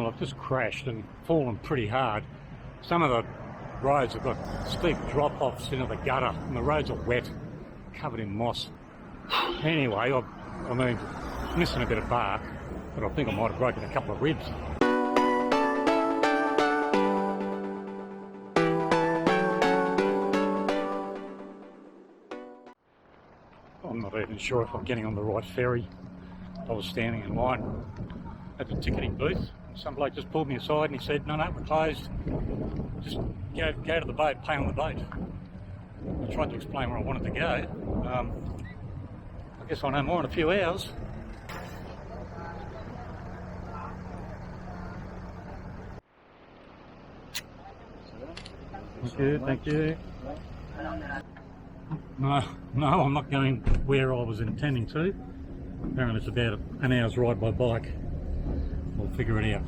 Well, I've just crashed and fallen pretty hard. Some of the roads have got steep drop-offs into the gutter and the roads are wet, covered in moss. Anyway, I mean, missing a bit of bark, but I think I might have broken a couple of ribs. I'm not even sure if I'm getting on the right ferry. I was standing in line at the ticketing booth. Some bloke just pulled me aside and he said, no, we're closed. Just go to the boat, pay on the boat. I tried to explain where I wanted to go. I guess I'll know more in a few hours. Thank you. No, I'm not going where I was intending to. Apparently it's about an hour's ride by bike. We'll figure it out.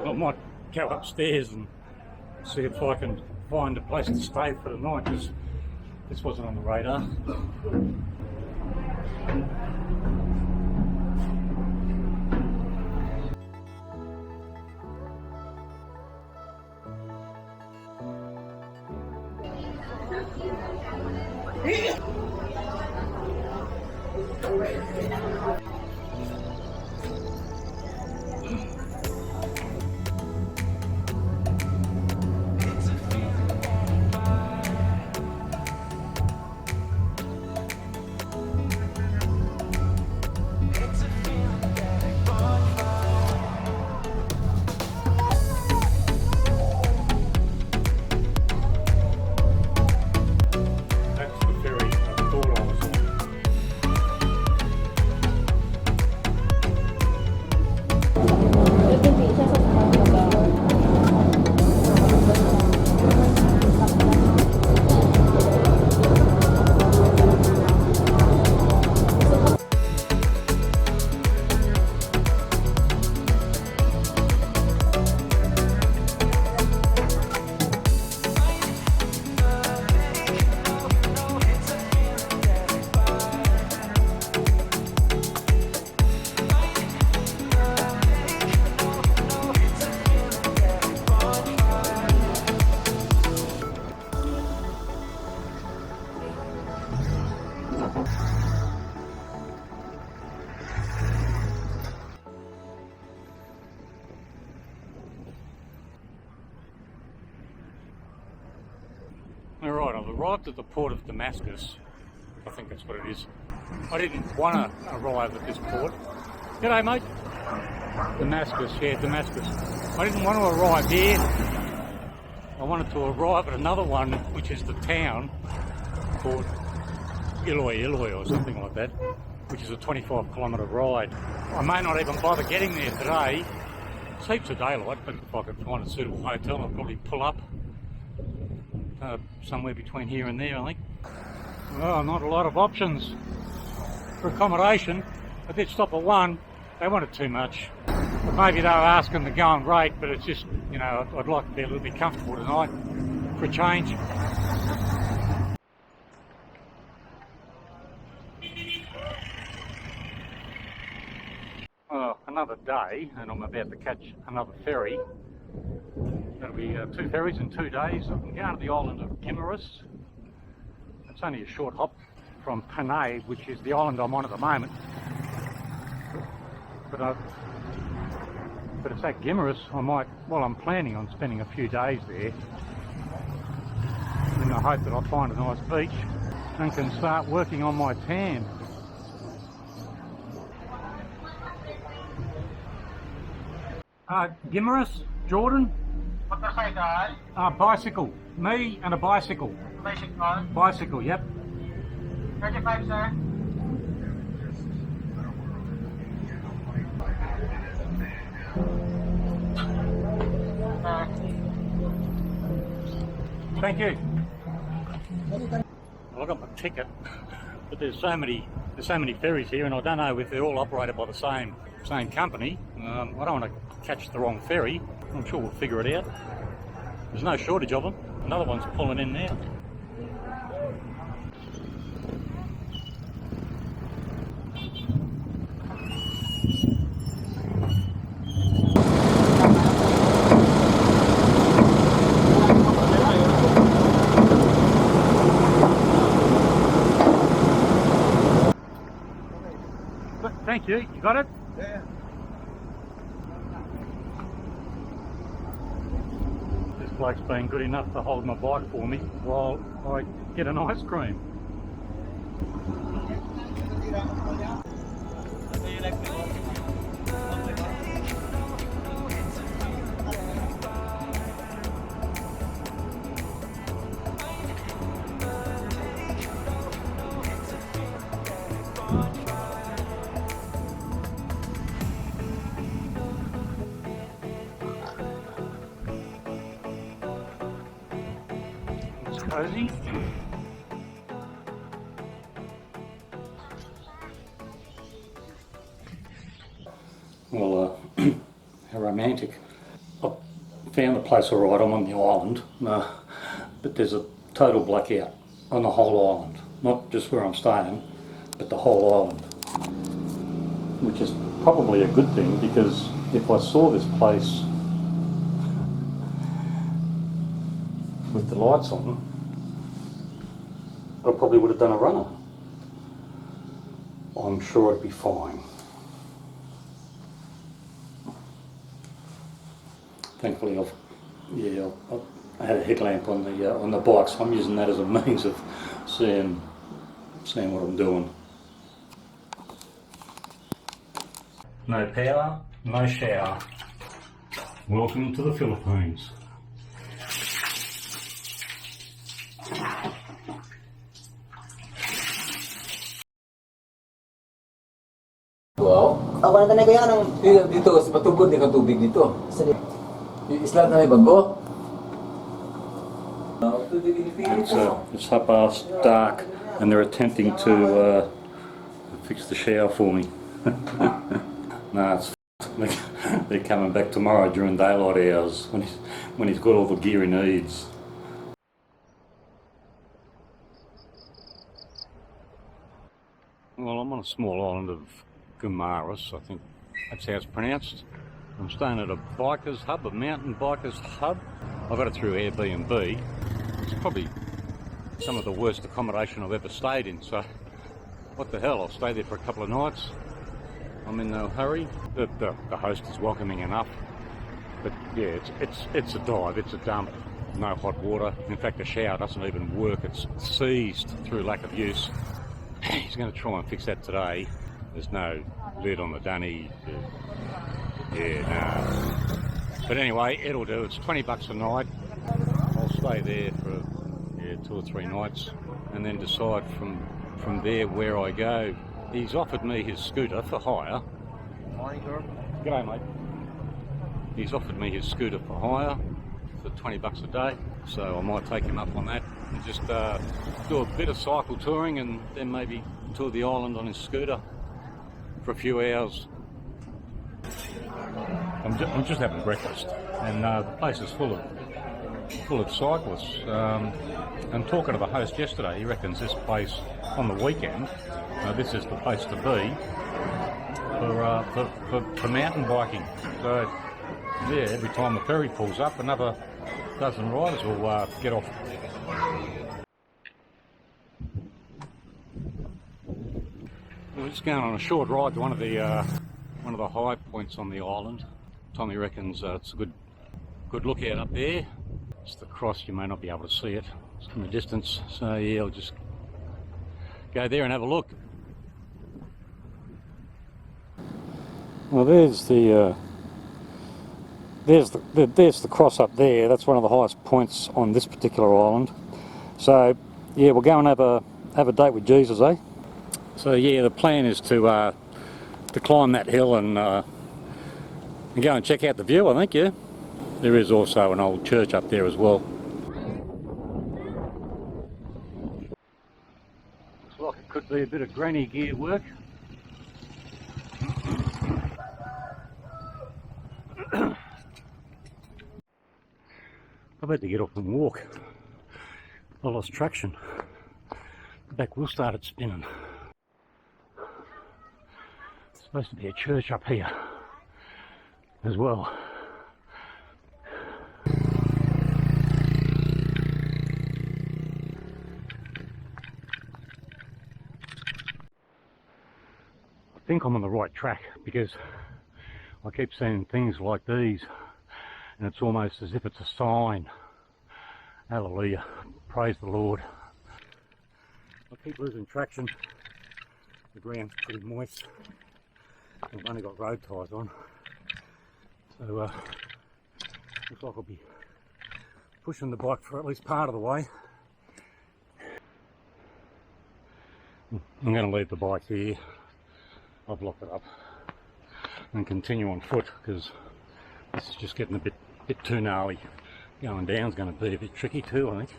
I might go upstairs and see if I can find a place to stay for the night, because this wasn't on the radar. Alright, I've arrived at the port of Damascus. I think that's what it is. I didn't want to arrive at this port. G'day, mate. Damascus, yeah, Damascus. I didn't want to arrive here. I wanted to arrive at another one, which is the town called Iloy or something like that, which is a 25-kilometre ride. I may not even bother getting there today. It's heaps of daylight, but if I could find a suitable hotel, I'd probably pull up. Somewhere between here and there, I think. Well, not a lot of options for accommodation. I did stop at one. They wanted too much. But maybe they were asking the going rate, but it's just, you know, I'd like to be a little bit comfortable tonight for a change. Another day, and I'm about to catch another ferry. That'll be 2 ferries in 2 days. I'm going to the island of Guimaras. It's only a short hop from Panay, which is the island I'm on at the moment. But it's at Guimaras. I'm planning on spending a few days there in the hope that I'll find a nice beach and can start working on my tan. Guimaras, Jordan. What the say, guys? Bicycle. Me and a bicycle. Bicycle? Bicycle, yep. 35, sir. Thank you. Well, I got my ticket, but there's so many ferries here, and I don't know if they're all operated by the same company. I don't want to catch the wrong ferry. I'm sure we'll figure it out. There's no shortage of them. Another one's pulling in now. Thank you. You got it? Yeah. This bloke's been good enough to hold my bike for me while I get an ice cream. It's cozy. Well, how romantic. I found the place alright. I'm on the island, but there's a total blackout on the whole island. Not just where I'm staying, but the whole island. Which is probably a good thing, because if I saw this place with the lights on, I probably would have done a runner. I'm sure it'd be fine. Thankfully, I had a headlamp on the bike, so I'm using that as a means of seeing what I'm doing. No power, no shower. Welcome to the Philippines. Wow. Ako na tanay ko yan ang... Dito, matugod din ang tubig dito. Yung isla na may bago. It's half past dark, and they're attempting to fix the shower for me. Nah, it's they're coming back tomorrow during daylight hours when he's got all the gear he needs. Well, I'm on a small island of Guimaras, I think that's how it's pronounced. I'm staying at a biker's hub, a mountain biker's hub. I got it through Airbnb. It's probably some of the worst accommodation I've ever stayed in, so what the hell, I'll stay there for a couple of nights. I'm in no hurry. The host is welcoming enough, but yeah, it's a dive, it's a dump, no hot water. In fact, the shower doesn't even work, it's seized through lack of use. He's going to try and fix that today. There's no lid on the dunny. Yeah, no. But anyway, it'll do. It's $20 a night. I'll stay there for 2 or 3 nights and then decide from there where I go. He's offered me his scooter for hire. Morning, sir. G'day, mate. He's offered me his scooter for hire for $20 a day, so I might take him up on that and just do a bit of cycle touring and then maybe tour the island on his scooter for a few hours. I'm just having breakfast, and the place is full of cyclists. And talking to the host yesterday, he reckons this place on the weekend, this is the place to be for mountain biking. So yeah, every time the ferry pulls up, another dozen riders will get off. We're just going on a short ride to one of the high points on the island. Tommy reckons it's a good lookout up there. It's the cross, you may not be able to see it from the distance. So yeah, I'll just go there and have a look. Well, there's the cross up there. That's one of the highest points on this particular island. So yeah, we'll go and have a date with Jesus, eh? So yeah, the plan is to climb that hill and go and check out the view, I think, yeah. There is also an old church up there as well. Looks like it could be a bit of granny gear work. I've had to get off and walk. I lost traction. The back wheel started spinning. There's supposed to be a church up here as well. think I'm on the right track because I keep seeing things like these and it's almost as if it's a sign. Hallelujah. Praise the Lord. I keep losing traction. The ground's pretty moist. I've only got road tyres on. So looks like I'll be pushing the bike for at least part of the way. I'm going to leave the bike here. I've locked it up and continue on foot because this is just getting a bit too gnarly. Going down's going to be a bit tricky too, I think.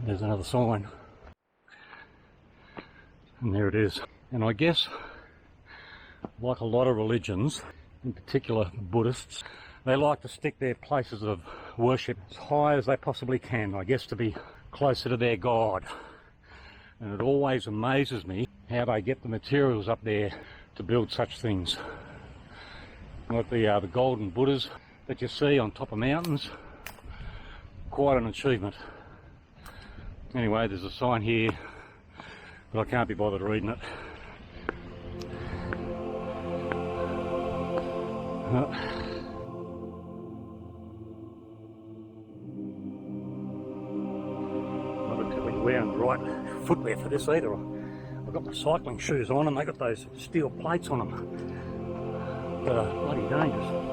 There's another sign. And there it is. And I guess, like a lot of religions, in particular Buddhists, they like to stick their places of worship as high as they possibly can, I guess to be closer to their God. And it always amazes me how they get the materials up there to build such things. Like the golden Buddhas that you see on top of mountains. Quite an achievement. Anyway, there's a sign here, but I can't be bothered reading it. Not particularly wearing the right footwear for this either. I've got my cycling shoes on and they got those steel plates on them. Bloody dangerous.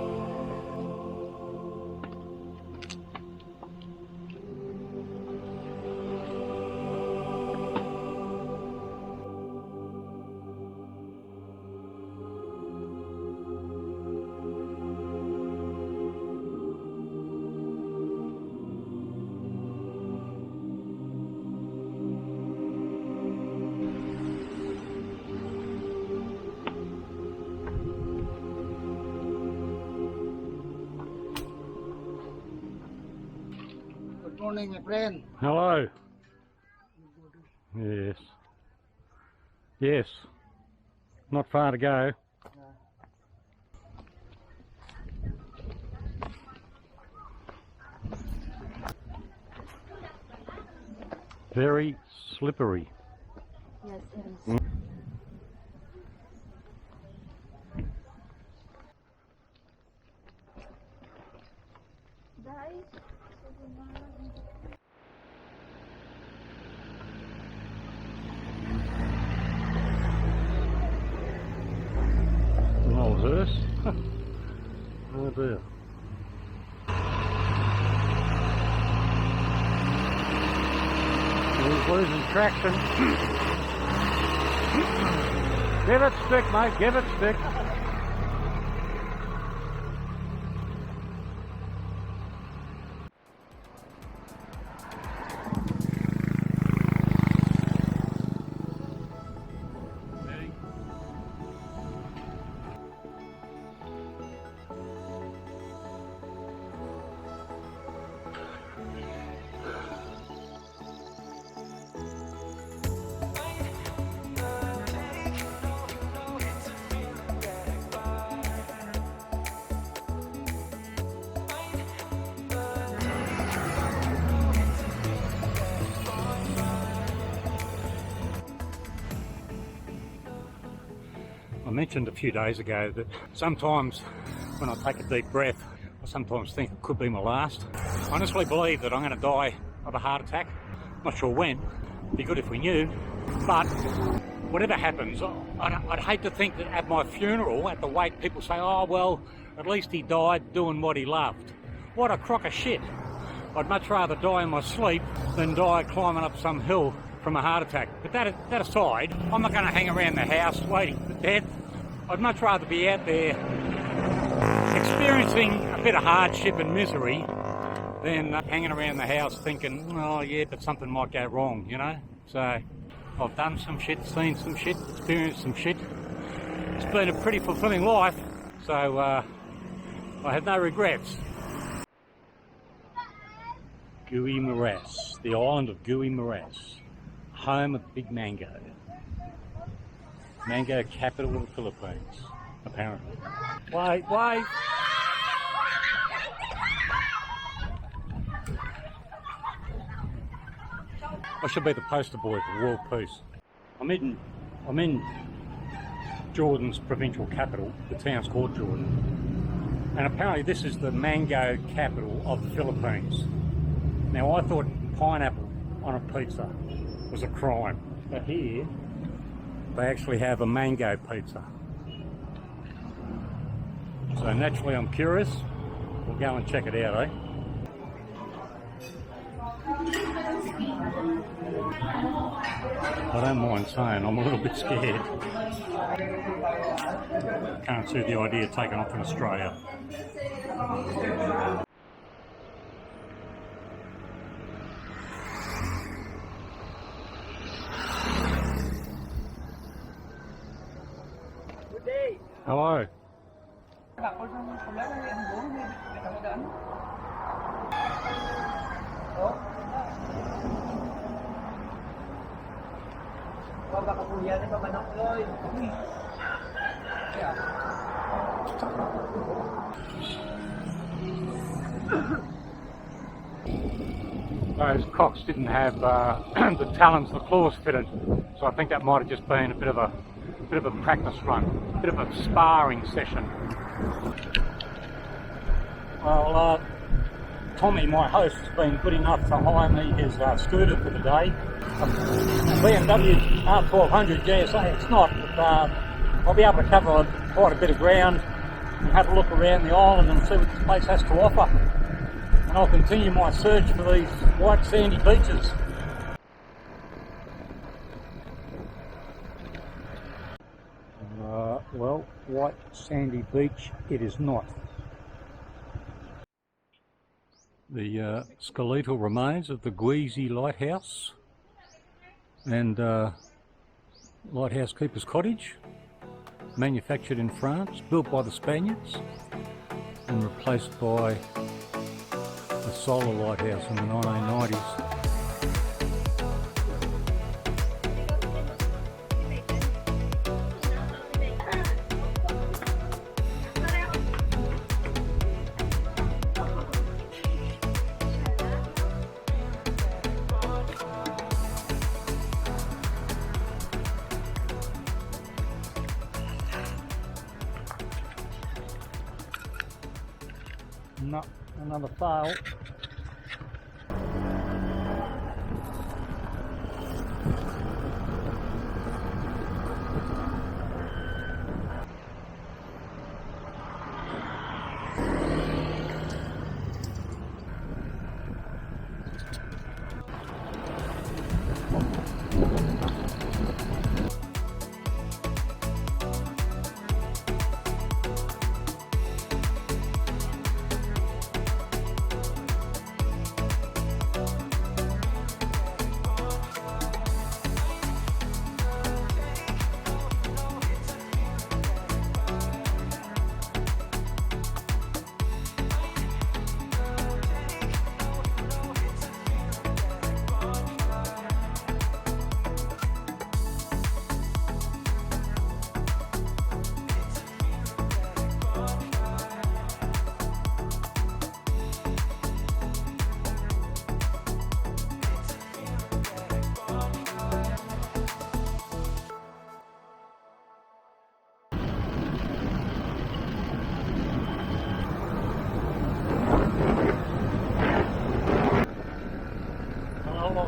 Good morning, my friend. Hello. Yes. Yes. Not far to go. Very slippery. Yes, it is. An old hearse. Oh dear. He's losing traction. Give it stick, mate, give it stick. I mentioned a few days ago that sometimes when I take a deep breath, I sometimes think it could be my last. I honestly believe that I'm going to die of a heart attack. Not sure when. It'd be good if we knew. But whatever happens, I'd hate to think that at my funeral, at the wake, people say, oh, well, at least he died doing what he loved. What a crock of shit. I'd much rather die in my sleep than die climbing up some hill from a heart attack. But that aside, I'm not going to hang around the house waiting for death. I'd much rather be out there experiencing a bit of hardship and misery than hanging around the house thinking, oh yeah, but something might go wrong, you know? So I've done some shit, seen some shit, experienced some shit. It's been a pretty fulfilling life, so I have no regrets. Guimaras, the island of Guimaras, home of big mango. Mango capital of the Philippines, apparently. Wait, wait! I should be the poster boy for world peace. I'm in Jordan's provincial capital. The town's called Jordan. And apparently this is the mango capital of the Philippines. Now I thought pineapple on a pizza was a crime. But here, they actually have a mango pizza. So naturally I'm curious. We'll go and check it out, eh? I don't mind saying I'm a little bit scared. Can't see the idea of taking off in Australia. Hello. Those cocks didn't have the talons, the claws fitted, so I think that might have just been a bit of a practice run, a bit of a sparring session. Well, Tommy, my host, has been good enough to hire me his scooter for the day. BMW R1200 GSA, it's not, but I'll be able to cover quite a bit of ground and have a look around the island and see what this place has to offer. And I'll continue my search for these white sandy beaches. Well, white sandy beach it is not. The skeletal remains of the Guimaras Lighthouse and lighthouse keeper's cottage, manufactured in France, built by the Spaniards and replaced by a solar lighthouse in the 1990s. No, another fail.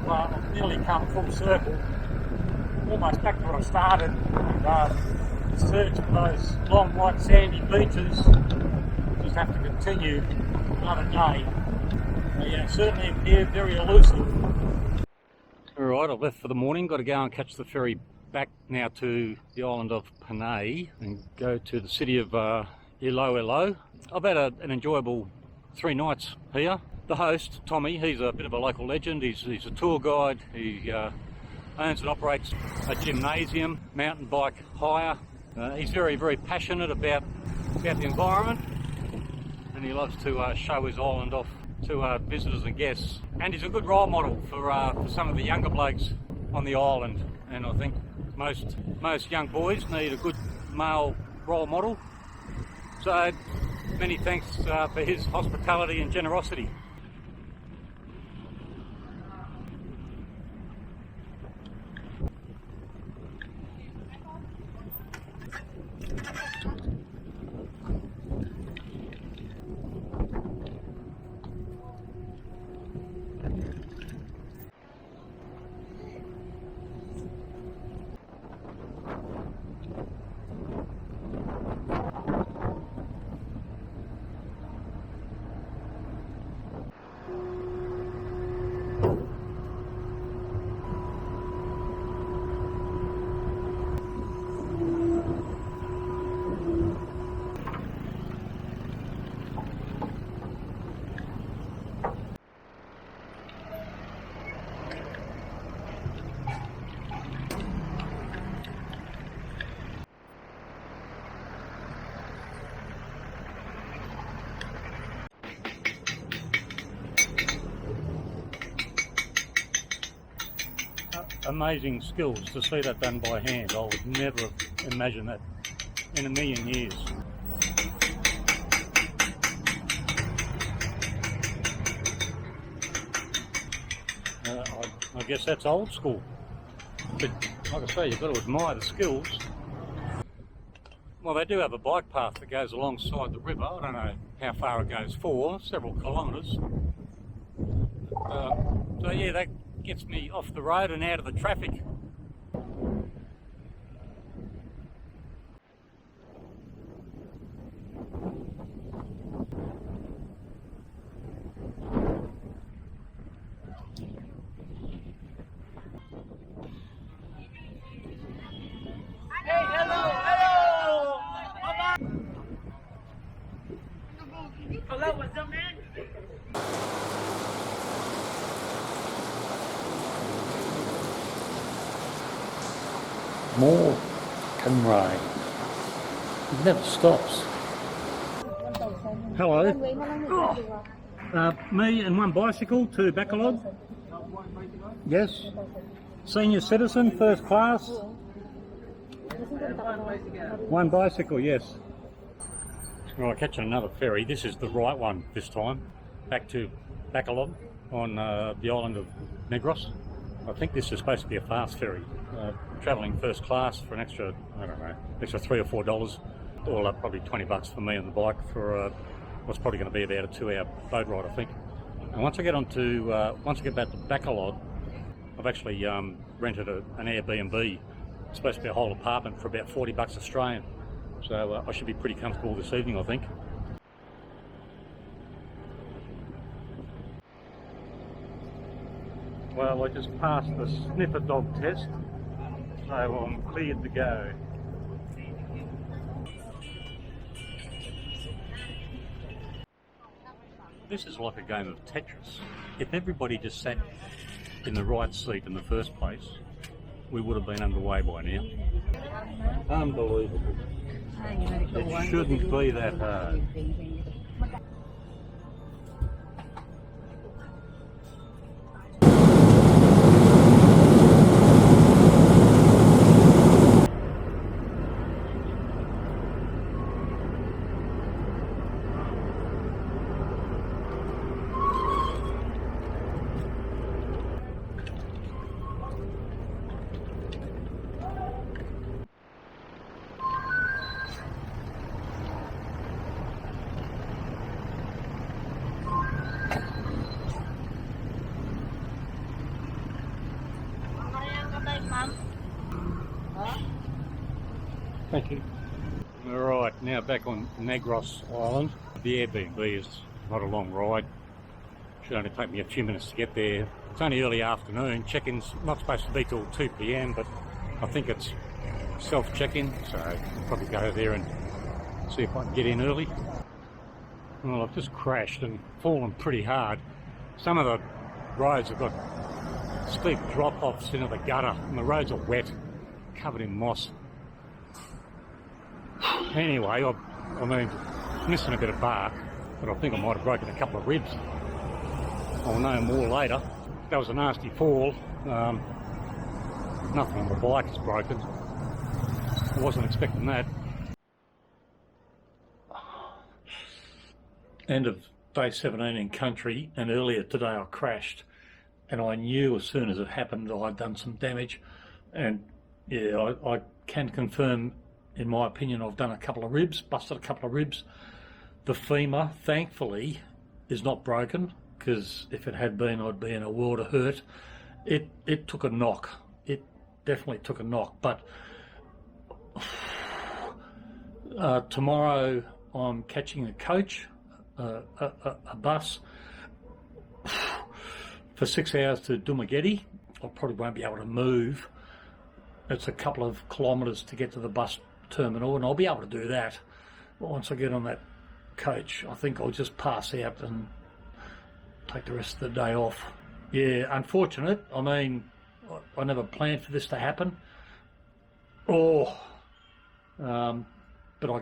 I've nearly come full circle, almost back to where I started. The search for those long white sandy beaches, just have to continue another day. They certainly appear very elusive. Alright, I've left for the morning, got to go and catch the ferry back now to the island of Panay and go to the city of Iloilo. I've had an enjoyable 3 nights here. The host, Tommy, he's a bit of a local legend. He's a tour guide. He owns and operates a gymnasium, mountain bike hire. He's very, very passionate about the environment, and he loves to show his island off to visitors and guests. And he's a good role model for some of the younger blokes on the island. And I think most young boys need a good male role model. So many thanks for his hospitality and generosity. amazing skills to see that done by hand. I would never have imagined that in a million years. I guess that's old school. But like I say, you've got to admire the skills. Well, they do have a bike path that goes alongside the river. I don't know how far it goes for, several kilometres. So yeah, that gets me off the road and out of the traffic. More can rain. It never stops. Hello. Me and one bicycle to Bacolod. Yes. Senior citizen, first class. One bicycle, yes. Right, catching another ferry. This is the right one this time. Back to Bacolod on the island of Negros. I think this is supposed to be a fast ferry. Travelling first class for an extra, I don't know, extra $3 or $4. All up probably 20 bucks for me on the bike for what's probably going to be about a 2-hour boat ride, I think. And once I get back to Bacolod, I've actually rented an Airbnb. It's supposed to be a whole apartment for about 40 bucks Australian. So I should be pretty comfortable this evening, I think. Well, I just passed the sniffer dog test, so I'm cleared to go. This is like a game of Tetris. If everybody just sat in the right seat in the first place, we would have been underway by now. Unbelievable. It shouldn't be that hard. Thank you. Alright, now back on Guimaras Island. The Airbnb is not a long ride. Should only take me a few minutes to get there. It's only early afternoon. Check-in's not supposed to be till 2 PM, but I think it's self-check-in, so I'll probably go there and see if I can get in early. Well, I've just crashed and fallen pretty hard. Some of the roads have got steep drop-offs into the gutter, and the roads are wet, covered in moss. Anyway, I mean, missing a bit of bark, but I think I might have broken a couple of ribs. I'll know more later. That was a nasty fall. Nothing on the bike is broken. I wasn't expecting that. End of day 17 in country, and earlier today I crashed, and I knew as soon as it happened I'd done some damage. And yeah, I can confirm, in my opinion, I've done a couple of ribs, busted a couple of ribs. The femur, thankfully, is not broken, because if it had been, I'd be in a world of hurt. It took a knock. It definitely took a knock. But tomorrow I'm catching a coach, a bus, for 6 hours to Dumageddon. I probably won't be able to move. It's a couple of kilometres to get to the bus terminal, and I'll be able to do that. But once I get on that coach, I think I'll just pass out and take the rest of the day off. Yeah, unfortunate. I mean, I never planned for this to happen. But I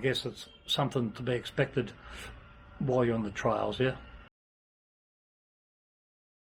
guess it's something to be expected while you're on the trails, yeah.